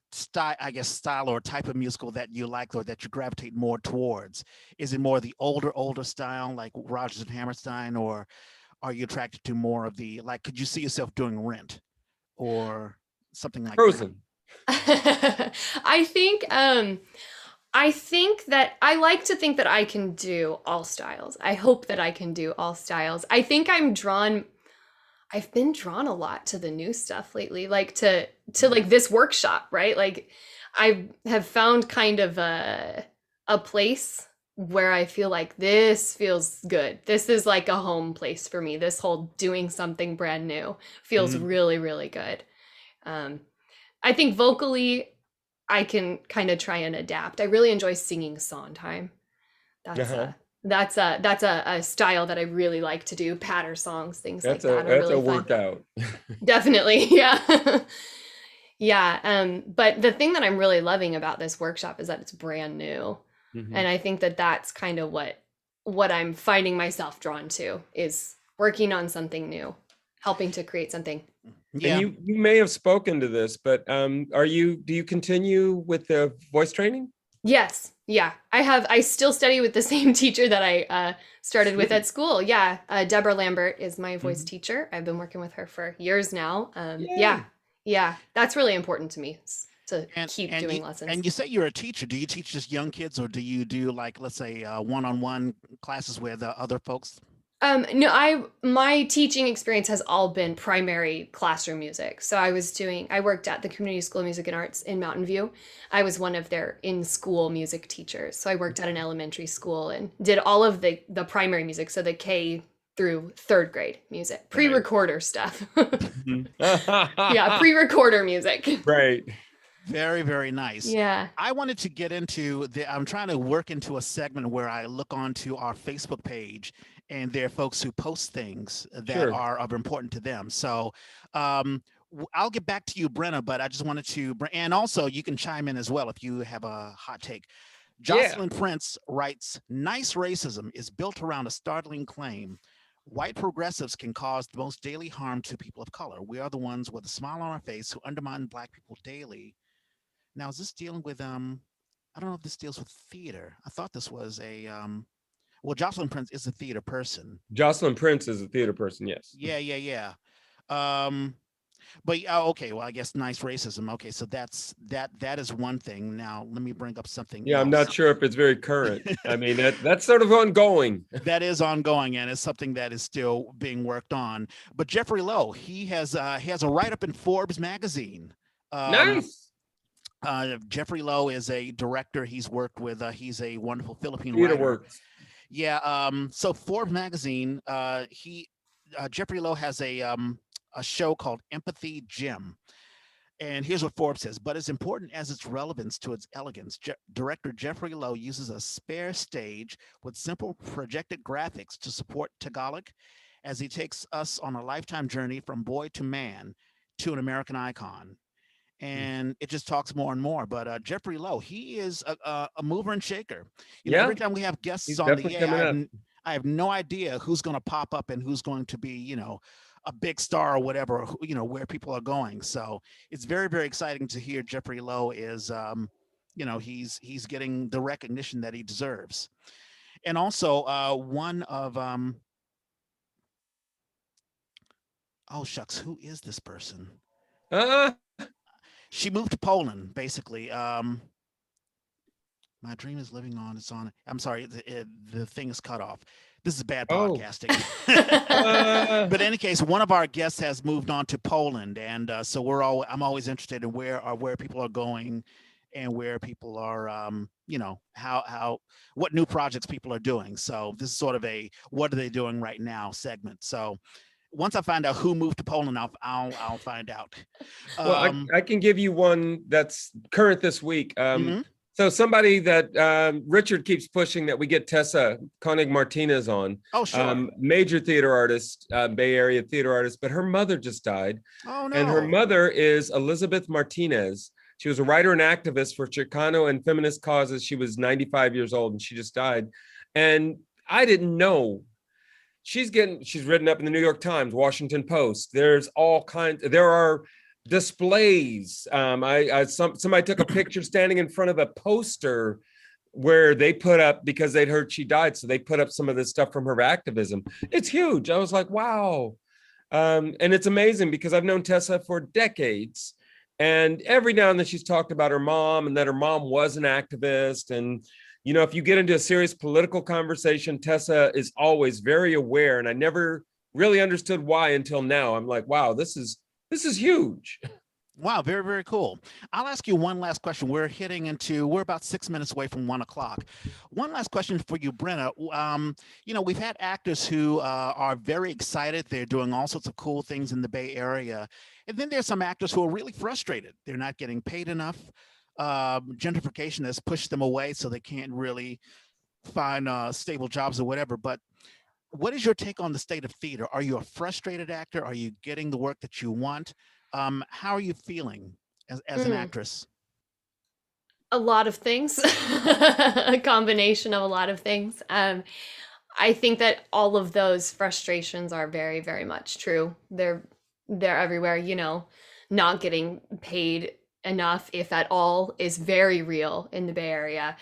style or type of musical that you like or that you gravitate more towards? Is it more the older style like Rodgers and Hammerstein, or are you attracted to more of the, like, could you see yourself doing Rent or something like that? Frozen. I think that I like to think that I can do all styles. I hope that I can do all styles. I think I've been drawn a lot to the new stuff lately, like to like this workshop, right? Like I have found kind of a place where I feel like this feels good. This is like a home place for me. This whole doing something brand new feels Mhm. really, really good. Um, I think vocally, I can kind of try and adapt. I really enjoy singing Sondheim. That's Uh-huh. a style that I really like to do. Patter songs, things like that are That's a really fun. workout. Definitely, yeah. Yeah, but the thing that I'm really loving about this workshop is that it's brand new. Mhm. And I think that that's kind of what I'm finding myself drawn to is working on something new, helping to create something. Yeah. And you may have spoken to this, but do you continue with the voice training? Yes. Yeah. I still study with the same teacher that I started with at school. Yeah. Deborah Lambert is my voice Mhm. teacher. I've been working with her for years now. Yay. Yeah. Yeah. That's really important to me to And keep and you doing lessons. and you say you're a teacher. Do you teach just young kids, or do you do, like, let's say, one-on-one classes with other folks? No, my teaching experience has all been primary classroom music. So I worked at the Community School of Music and Arts in Mountain View. I was one of their in-school music teachers. So I worked at an elementary school and did all of the primary music, so the K through third grade music, pre-recorder stuff. Mhm. Yeah, pre-recorder music. Right. Very, very nice. Yeah. I wanted to get into I'm trying to work into a segment where I look onto our Facebook page, and there are folks who post things that Sure. are of important to them. So I'll get back to you, Brennah, but I just wanted to, and also you can chime in as well if you have a hot take. Yeah. Jocelyn Prince writes, nice racism is built around a startling claim. White progressives can cause the most daily harm to people of color. We are the ones with a smile on our face who undermine Black people daily. Now, is this dealing with I don't know if this deals with theater. I thought this was a well, Jocelyn Prince is a theater person. Jocelyn Prince is a theater person, yes. Yeah. But okay, well, I guess nice racism. Okay, so that is one thing. Now, let me bring up something Yeah, else. I'm not sure if it's very current. I mean, that's sort of ongoing. That is ongoing, and it's something that is still being worked on. But Jeffrey Lowe, he has a write-up in Forbes magazine. Nice. Jeffrey Lowe is a director. He's worked with. He's a wonderful Philippine Theater writer. works. Yeah. So Forbes magazine. Jeffrey Lowe has a show called Empathy Gym. And here's what Forbes says, but as important as its relevance to its elegance, director Jeffrey Lowe uses a spare stage with simple projected graphics to support Tagalog as he takes us on a lifetime journey from boy to man to an American icon. And it just talks more and more. But Jeffrey Lowe, he is a mover and shaker. Every time we have guests he's on the definitely air, coming up. I have no idea who's going to pop up and who's going to be, a big star or whatever, where people are going. So it's very, very exciting to hear Jeffrey Lowe is, he's getting the recognition that he deserves. And also one of, oh shucks, who is this person? She moved to Poland, basically. My dream is living on. It's on. I'm sorry, the thing is cut off. This is bad podcasting. But in any case, one of our guests has moved on to Poland, and so I'm always interested in where people are going, and where people are, how what new projects people are doing. So this is sort of a what are they doing right now segment. So once I find out who moved to Poland, I'll find out. Well, I can give you one that's current this week. So somebody that Richard keeps pushing that we get Tessa Koenig Martinez on. Oh, sure. Major theater artist, Bay Area theater artist, but her mother just died. Oh, no. And her mother is Elizabeth Martinez. She was a writer and activist for Chicano and feminist causes. She was 95 years old and she just died. And I didn't know. She's written up in the New York Times, Washington Post. There are displays. Somebody took a picture standing in front of a poster where they put up, because they'd heard she died, so they put up some of this stuff from her activism. It's huge. I was like, wow. And it's amazing because I've known Tessa for decades, and every now and then she's talked about her mom and that her mom was an activist. And if you get into a serious political conversation, Tessa is always very aware, and I never really understood why until now. I'm like, wow, this is huge. Wow, very, very cool. I'll ask you one last question. We're about 6 minutes away from 1 o'clock. One last question for you, Brennah. We've had actors who are very excited. They're doing all sorts of cool things in the Bay Area. And then there's some actors who are really frustrated. They're not getting paid enough. Gentrification has pushed them away, so they can't really find stable jobs or whatever. But what is your take on the state of theater? Are you a frustrated actor? Are you getting the work that you want? How are you feeling as an actress? A lot of things, a combination of a lot of things. I think that all of those frustrations are very, very much true. They're everywhere, not getting paid enough, if at all, is very real in the Bay Area.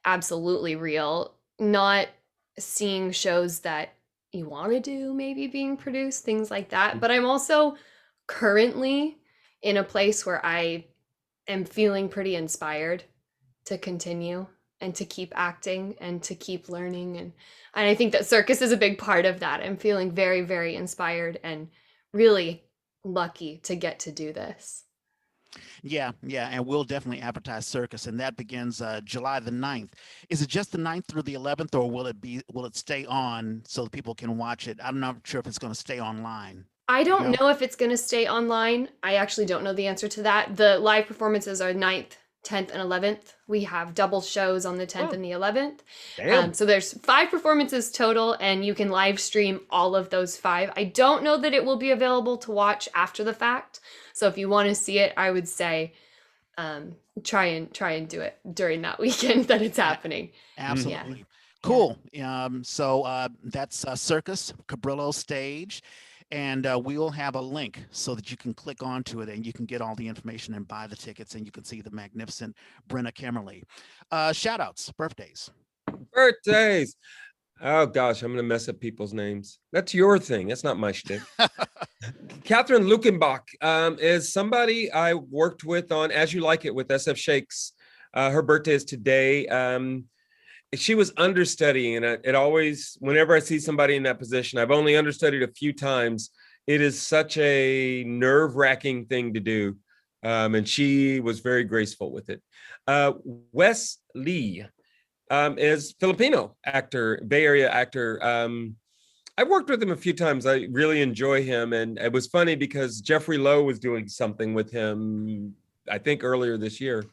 Absolutely real. Not seeing shows that you want to do maybe being produced, things like that. But I'm also currently in a place where I am feeling pretty inspired to continue and to keep acting and to keep learning. And I think that Circus is a big part of that. I'm feeling very, very inspired and really lucky to get to do this. Yeah, and we'll definitely advertise Circus, and that begins July the 9th. Is it just the 9th through the 11th, or will it stay on so that people can watch it? I'm not sure if it's going to stay online. I don't know if it's going to stay online. I actually don't know the answer to that. The live performances are 9th, 10th, and 11th. We have double shows on the 10th and the 11th. So there's 5 performances total, and you can live stream all of those 5. I don't know that it will be available to watch after the fact. So if you want to see it, I would say try and do it during that weekend that it's happening. Absolutely. Cool. So that's Circus, Cabrillo Stage. And we will have a link so that you can click onto it and you can get all the information and buy the tickets, and you can see the magnificent Brennah Kemmerly. Shout outs, birthdays. Oh gosh, I'm gonna mess up people's names. That's your thing. That's not my shtick. Catherine Lukenbach is somebody I worked with on As You Like It with SF Shakes. Her birthday is today. She was understudying, and it always, whenever I see somebody in that position, I've only understudied a few times. It is such a nerve-wracking thing to do, and she was very graceful with it. Wes Lee is Filipino actor, Bay Area actor. I've worked with him a few times. I really enjoy him. And it was funny because Jeffrey Lowe was doing something with him, I think earlier this year.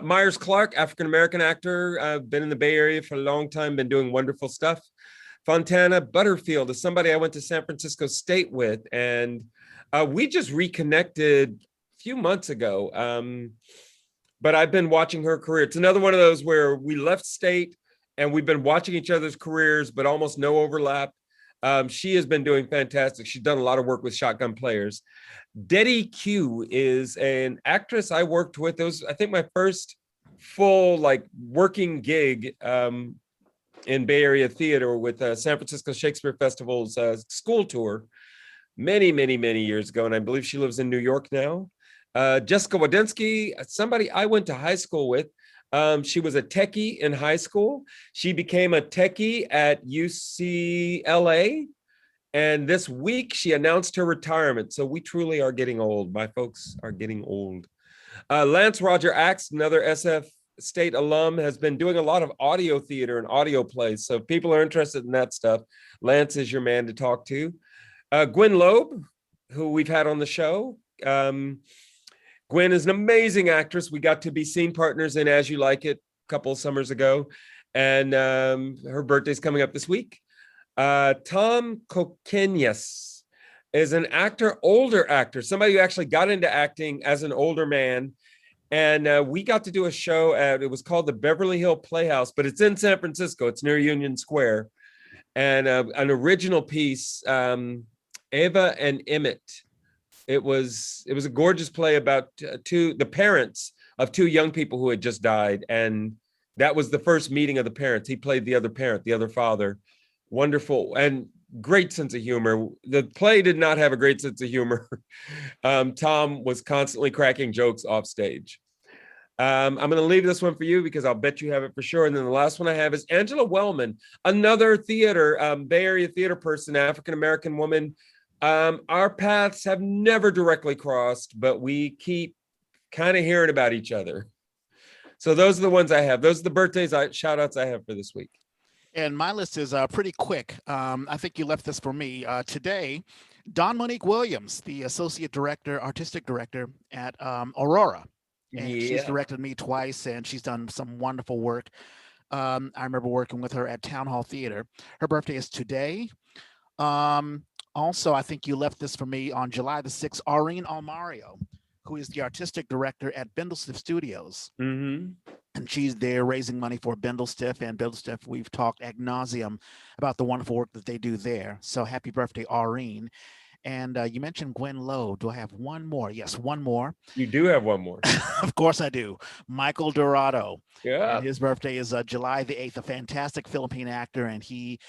Myers Clark, African-American actor, been in the Bay Area for a long time, been doing wonderful stuff. Fontana Butterfield is somebody I went to San Francisco State with, and we just reconnected a few months ago. But I've been watching her career. It's another one of those where we left state and we've been watching each other's careers, but almost no overlap. She has been doing fantastic. She's done a lot of work with Shotgun Players. Deddy Q is an actress I worked with. It was, I think, my first full like working gig in Bay Area theater with San Francisco Shakespeare Festival's school tour many years ago. And I believe she lives in New York now. Jessica Wadensky, somebody I went to high school with. She was a techie in high school. She became a techie at UCLA. And this week she announced her retirement. So we truly are getting old. My folks are getting old. Lance Roger Axe, another SF State alum, has been doing a lot of audio theater and audio plays. So if people are interested in that stuff, Lance is your man to talk to. Gwen Loeb, who we've had on the show. Gwen is an amazing actress. We got to be scene partners in As You Like It a couple of summers ago. And her birthday's coming up this week. Tom Kokenyas is an actor, older actor, somebody who actually got into acting as an older man. And we got to do a show it was called the Beverly Hill Playhouse, but it's in San Francisco. It's near Union Square. And an original piece, Ava and Emmett. It was a gorgeous play about the parents of two young people who had just died. And that was the first meeting of the parents. He played the other parent, the other father. Wonderful and great sense of humor. The play did not have a great sense of humor. Tom was constantly cracking jokes off stage. I'm going to leave this one for you because I'll bet you have it for sure. And then the last one I have is Angela Wellman, another theater, Bay Area theater person, African-American woman. Our paths have never directly crossed, but we keep kind of hearing about each other. So those are the ones I have. Those are the birthdays, shout outs I have for this week. And my list is pretty quick. I think you left this for me. Today, Dawn Monique Williams, the Associate Director, Artistic Director at Aurora. And she's directed me twice, and she's done some wonderful work. I remember working with her at Town Hall Theater. Her birthday is today. Also, I think you left this for me on July the 6th, Aureen Almario, who is the Artistic Director at Bindlestiff Studios. Mm-hmm. And she's there raising money for Bindlestiff, and Bindlestiff, we've talked ad nauseum about the wonderful work that they do there. So happy birthday, Aureen. And you mentioned Gwen Lowe. Do I have one more? Yes, one more. You do have one more. Of course I do. Michael Dorado. Yeah. And his birthday is July the 8th, a fantastic Philippine actor. And he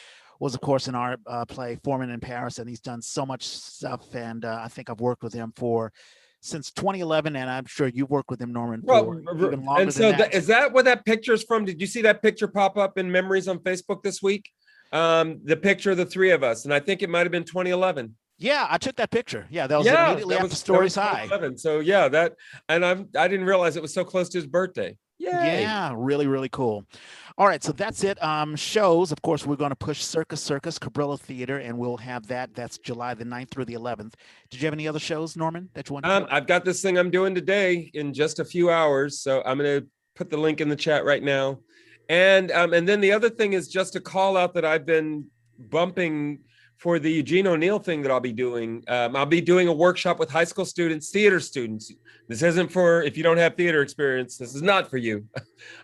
was, of course, in our play Foreman in Paris. And he's done so much stuff. And I think I've worked with him since 2011, and I'm sure you worked with him, Norman, for even longer and so than that. Is that what that picture is from? Did you see that picture pop up in Memories on Facebook this week? The picture of the three of us, and I think it might have been 2011. Yeah, I took that picture. Yeah, that was immediately after Stories High. So yeah, I didn't realize it was so close to his birthday. Yay. Yeah, really cool. All right, so that's it. Shows, of course, we're going to push Circus, Cabrillo Theater, and we'll have that. That's July the 9th through the 11th. Did you have any other shows, Norman, that you want to I've got this thing I'm doing today in just a few hours, so I'm going to put the link in the chat right now. And then the other thing is just a call out that I've been bumping for the Eugene O'Neill thing that I'll be doing. I'll be doing a workshop with high school students, theater students. This isn't for, if you don't have theater experience, this is not for you.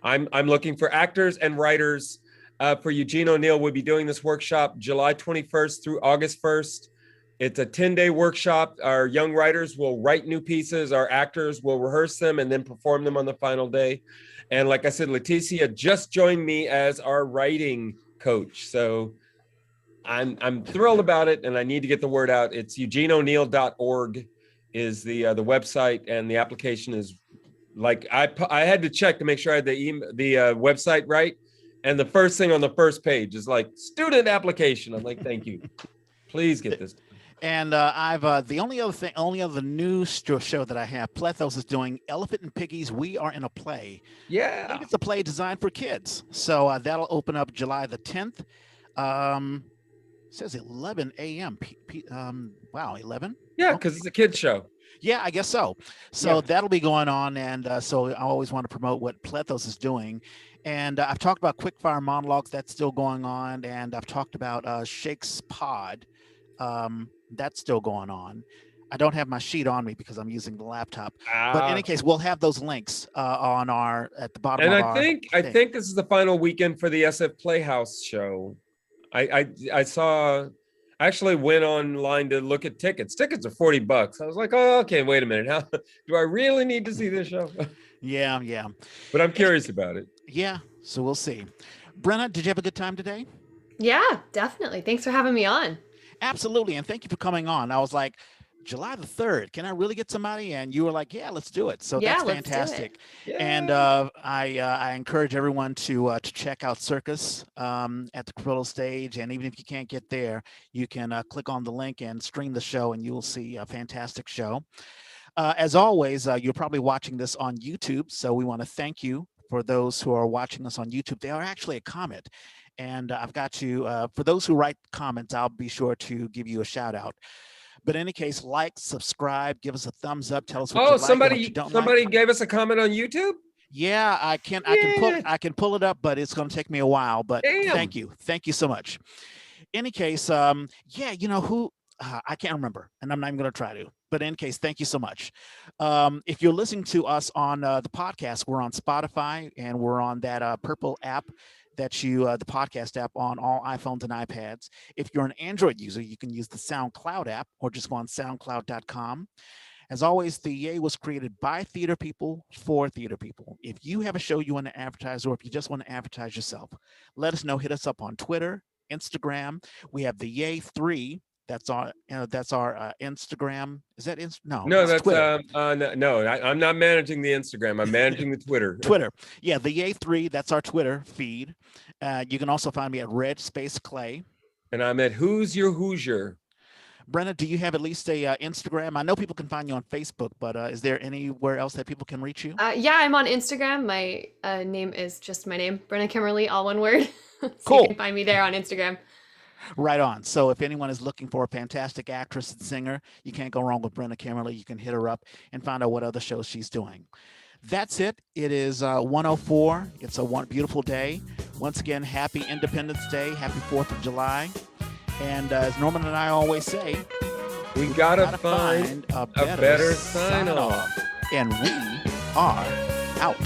I'm looking for actors and writers for Eugene O'Neill. We'll be doing this workshop July 21st through August 1st. It's a 10-day workshop. Our young writers will write new pieces. Our actors will rehearse them and then perform them on the final day. And like I said, Leticia just joined me as our writing coach. So I'm thrilled about it, and I need to get the word out. It's eugeneo'neill.org is the website, and the application is like I had to check to make sure I had the website right, and the first thing on the first page is like student application. I'm like, thank you, please get this. And I've the only other new show that I have, Plethos is doing Elephant and Piggies. We Are in a Play. Yeah, I think it's a play designed for kids, so that'll open up July the 10th. says 11 a.m. Wow, 11. Yeah, Okay. because it's a kid's show. Yeah, I guess so. So Yeah. that'll be going on, and so I always want to promote what Plethos is doing. And I've talked about Quickfire Monologues, that's still going on, and I've talked about Shake's Pod, that's still going on. I don't have my sheet on me because I'm using the laptop. But in any case, we'll have those links on at the bottom And of I our think this is the final weekend for the SF Playhouse show. I saw. I actually went online to look at tickets. Tickets are $40. I was like, oh, okay, wait a minute. How do I really need to see this show? Yeah. But I'm curious about it. Yeah, so we'll see. Brennah, did you have a good time today? Yeah, definitely. Thanks for having me on. Absolutely, and thank you for coming on. I was like, July the 3rd, can I really get somebody? And you were like, yeah, let's do it. So Yeah, that's let's do it. fantastic. Yeah. And I encourage everyone to check out Circus at the Cabrillo Stage. And even if you can't get there, you can click on the link and stream the show, and you will see a fantastic show. As always, you're probably watching this on YouTube, so we want to thank you for those who are watching us on YouTube. They are actually a comment. And I've got you, for those who write comments, I'll be sure to give you a shout out. But in any case, like, subscribe, give us a thumbs up, tell us what you like and what you don't somebody like. gave us a comment on YouTube? Yeah, I can pull it up, but it's going to take me a while. But Damn. Thank you so much. In any case, yeah, you know who, I can't remember, and I'm not even going to try to. But in any case, thank you so much. If you're listening to us on the podcast, we're on Spotify, and we're on that purple app that the podcast app on all iPhones and iPads. If you're an Android user, you can use the SoundCloud app or just go on soundcloud.com. As always, the Yay was created by theater people for theater people. If you have a show you want to advertise, or if you just want to advertise yourself, let us know. Hit us up on Twitter, Instagram. We have the Yay 3. That's our Instagram. Is that No, that's Twitter. no. I'm not managing the Instagram. I'm managing the Twitter. Twitter. Yeah, the Yay 3. That's our Twitter feed. You can also find me at Red Space Clay. And I'm at Who's Your Hoosier. Brennah, do you have at least a Instagram? I know people can find you on Facebook, but is there anywhere else that people can reach you? Yeah, I'm on Instagram. My name is just my name, Brennah Kemmerly, all one word. So Cool. You can find me there on Instagram. Right on. So if anyone is looking for a fantastic actress and singer, you can't go wrong with Brennah Kemmerly. You can hit her up and find out what other shows she's doing. That's it. It is 1:04. It's a beautiful day. Once again, happy Independence Day. Happy 4th of July. And as Norman and I always say, we gotta find a better sign off. And we are out.